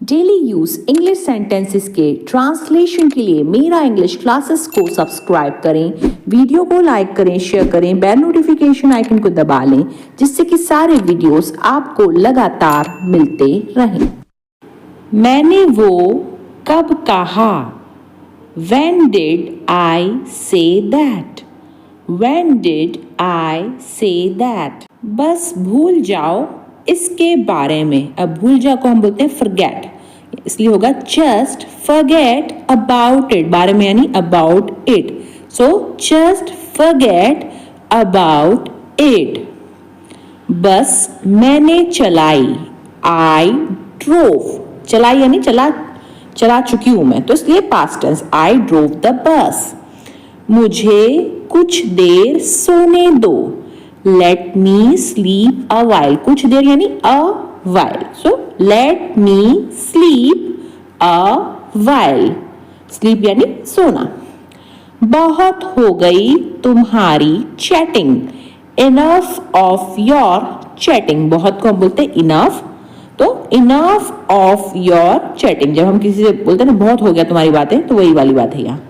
Daily use English sentences के translation के लिए मेरा इंग्लिश क्लासेस को सब्सक्राइब करें, वीडियो को लाइक करें, शेयर करें, बेल नोटिफिकेशन आइकन को दबा लें जिससे कि सारे वीडियोस आपको लगातार मिलते रहें। मैंने वो कब कहा? When did I say that? When did I say that? बस भूल जाओ इसके बारे में। अब भूल जाओ को हम बोलते हैं forget, इसलिए होगा just forget about it, बारे में यानी about it. So just forget about it. बस मैंने चलाई, I drove, चलाई यानी चला चुकी हूं मैं, तो इसलिए past tense, I drove the bus. मुझे कुछ देर सोने दो, let me sleep a while, कुछ देर यानी a while, so let me sleep a while, sleep यानी सोना। बहुत हो गई तुम्हारी chatting, enough of your chatting, बहुत को हम बोलते हैं enough, तो enough of your chatting, जब हम किसी से बोलते हैं ना बहुत हो गया तुम्हारी बातें, तो वही वाली बात है यहाँ।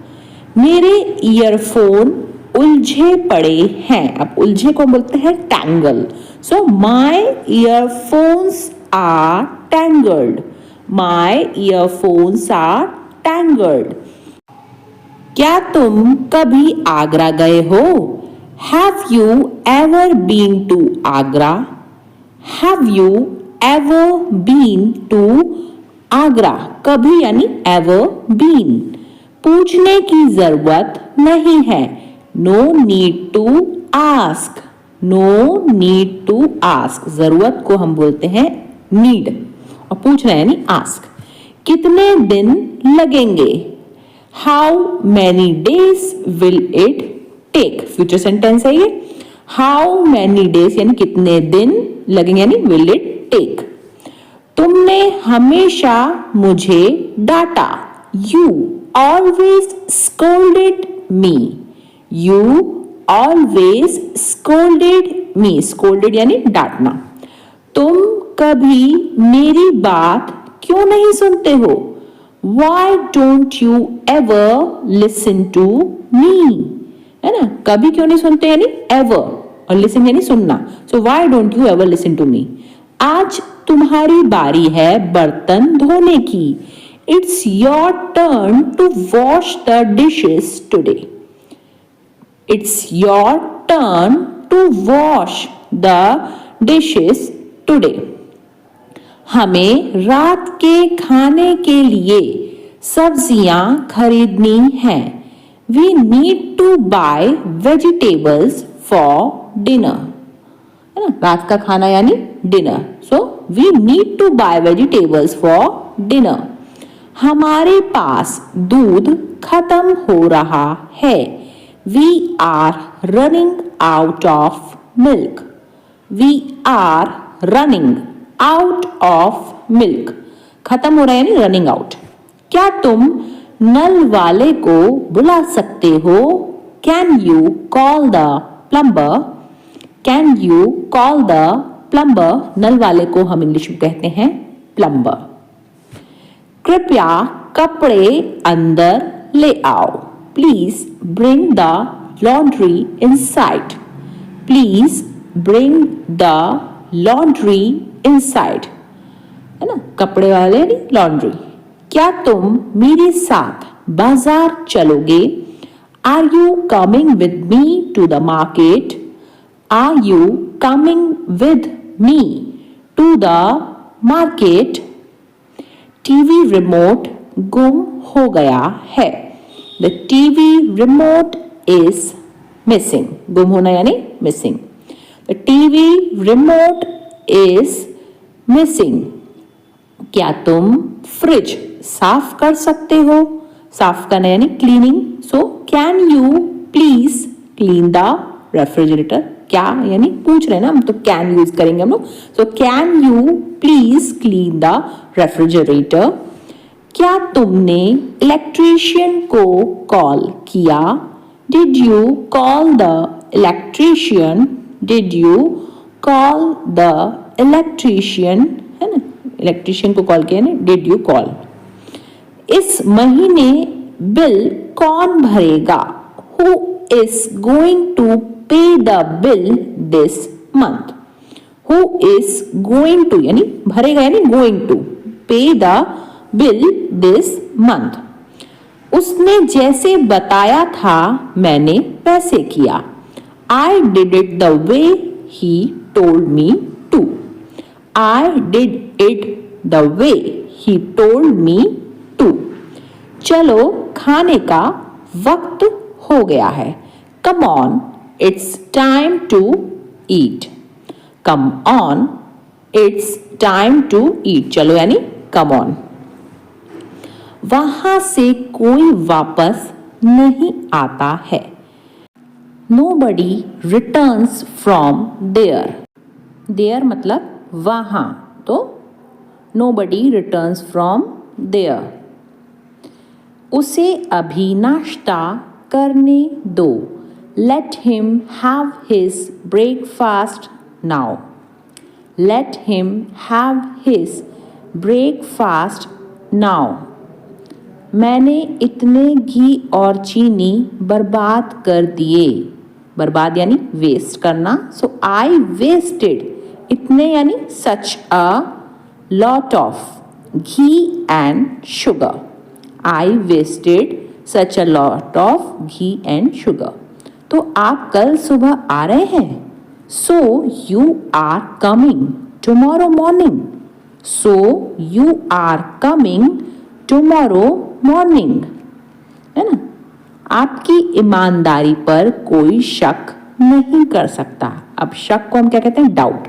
मेरे ईयरफोन उलझे पड़े हैं, अब उलझे को बोलते हैं tangle, so my earphones are tangled, my earphones are tangled. क्या तुम कभी आगरा गए हो? Have you ever been to Agra? Have you ever been to Agra? कभी यानी ever been। पूछने की जरूरत नहीं है, no need to ask, no need to ask, जरूरत को हम बोलते हैं need और पूछना यानी ask। कितने दिन लगेंगे? How many days will it take? Future sentence है ये। How many days यानी कितने दिन लगेंगे यानी will it take। तुमने हमेशा मुझे डांटा, You always scolded me, You always scolded me, scolded यानी डांटना। तुम कभी मेरी बात क्यों नहीं सुनते हो? Why don't you ever listen to me? है ना, कभी क्यों नहीं सुनते यानी ever, और listen यानी सुनना, so why don't you ever listen to me? आज तुम्हारी बारी है बर्तन धोने की, It's your turn to wash the dishes today. It's your turn to wash the dishes today. हमें रात के खाने के लिए सब्जियां खरीदनी हैं, We need to buy vegetables for dinner. है ना, रात का खाना यानी dinner, so we need to buy vegetables for dinner. हमारे पास दूध खत्म हो रहा है, We are running out of milk. We are running out of milk. खत्म हो रहा है यानी running out. क्या तुम नल वाले को बुला सकते हो? Can you call the plumber? Can you call the plumber? नल वाले को हम इंग्लिश में कहते हैं plumber. कृपया कपड़े अंदर ले आओ, Please bring the laundry inside. Please bring the laundry inside. है ना, कपड़े वाले यानी laundry. क्या तुम मेरे साथ बाजार चलोगे? Are you coming with me to the market? Are you coming with me to the market? TV remote गुम हो गया है, The TV remote is missing. गुम होना यानी missing. The TV remote is missing. क्या तुम फ्रिज साफ कर सकते हो? साफ करना यानी cleaning. So can you please clean the refrigerator? क्या यानी पूछ रहे हैं ना हम, तो can यूज करेंगे हम लोग, so can you please clean the refrigerator? क्या तुमने इलेक्ट्रीशियन को कॉल किया? Did you call the electrician? Did you call the electrician? है ना, इलेक्ट्रिशियन को कॉल किया ना, डिड यू कॉल। इस महीने बिल कौन भरेगा, who is going to pay the bill this month. Who is going to यानी भरेगा यानी going to, pay the bill this month. उसने जैसे बताया था मैंने वैसे किया, I did it the way he told me to. I did it the way he told me to. चलो खाने का वक्त हो गया है। Come on, it's time to eat. Come on, it's time to eat. चलो यानी come on. वहां से कोई वापस नहीं आता है। Nobody returns from there. There मतलब वहाँ, तो nobody returns from there. उसे अभी नाश्ता करने दो। Let him have his breakfast now. Let him have his breakfast now. मैंने इतने घी और चीनी बर्बाद कर दिए। बर्बाद यानी वेस्ट करना, सो आई वेस्टेड, इतने यानी such a lot of ghee and sugar. I wasted such a lot of ghee and sugar. तो आप कल सुबह आ रहे हैं, so you are coming tomorrow morning. So you are coming tomorrow morning, है ना। आपकी ईमानदारी पर कोई शक नहीं कर सकता। अब शक को हम क्या कहते हैं, डाउट।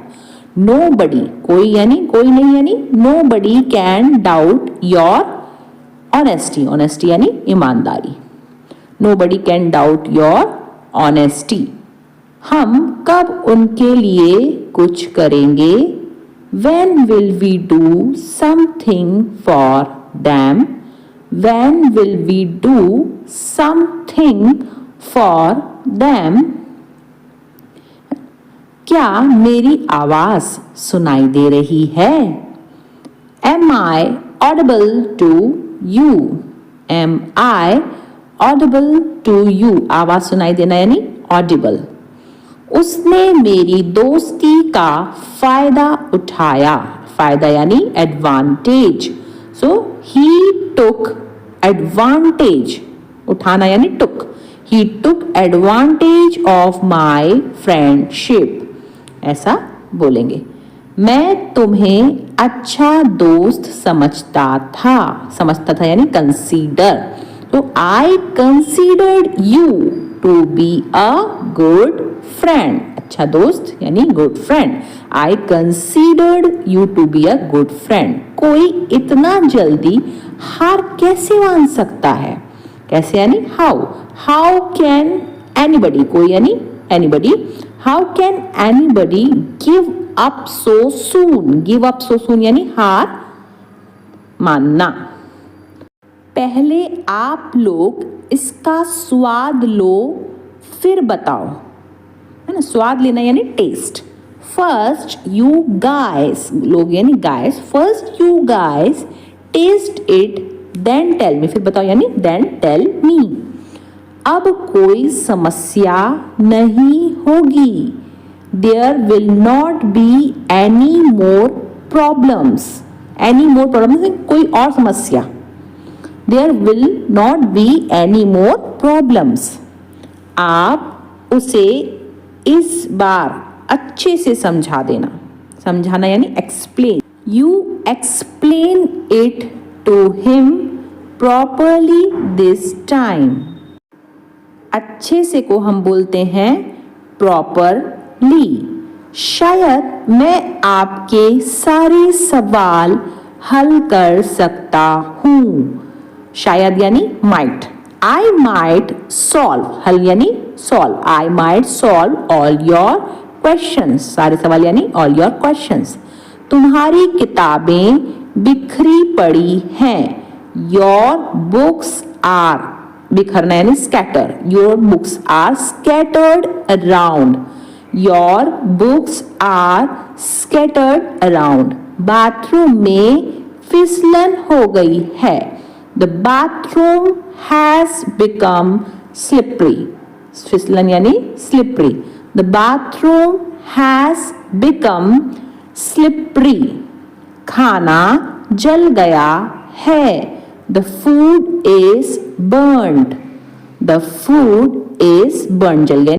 नोबडी, कोई यानी कोई नहीं यानी nobody can doubt your honesty. Honesty यानी ईमानदारी। Nobody can doubt your honesty. हम कब उनके लिए कुछ करेंगे, when will we do something for them. When will we do something for them? क्या मेरी आवाज सुनाई दे रही है? Am I audible to you? Am I audible to you? आवाज सुनाई देना यानी audible. उसने मेरी दोस्ती का फायदा उठाया। फायदा यानी advantage. So he took advantage. उठाना यानी took. He took advantage of my friendship. ऐसा बोलेंगे। मैं तुम्हें अच्छा दोस्त समझता था यानी consider. तो I considered you to be a good friend. अच्छा दोस्त यानी good friend. I considered you to be a good friend. कोई इतना जल्दी हार कैसे मान सकता है? कैसे यानी how. How can anybody, कोई यानी anybody. How can anybody give up so soon? Give up so soon यानी हार मानना। पहले आप लोग इसका स्वाद लो फिर बताओ, है ना। स्वाद लेना यानी टेस्ट। फर्स्ट यू गाइस, लोग यानी guys, first you guys taste it then tell me, फिर बताओ यानी देन टेल मी। अब कोई समस्या नहीं होगी। There will not be any more problems. Any more problems कोई और समस्या। There will not be any more problems. आप उसे इस बार अच्छे से समझा देना। समझाना यानी explain. You explain it to him properly this time. अच्छे से को हम बोलते हैं प्रॉपरली। शायद मैं आपके सारे सवाल हल कर सकता हूँ। शायद यानी माइट। आई माइट सॉल्व, हल यानी solve. I might solve all your questions, सारे सवाल यानी ऑल योर क्वेश्चंस। तुम्हारी किताबें बिखरी पड़ी हैं। योर बुक्स आर, बिखरना यानी scatter. Your books are scattered around. Your books are scattered around. Bathroom में फिसलन हो गई है। The bathroom has become slippery. फिसलन यानी slippery. The bathroom has become slippery. खाना जल गया है। The food is burned. The food is burn, जल गया।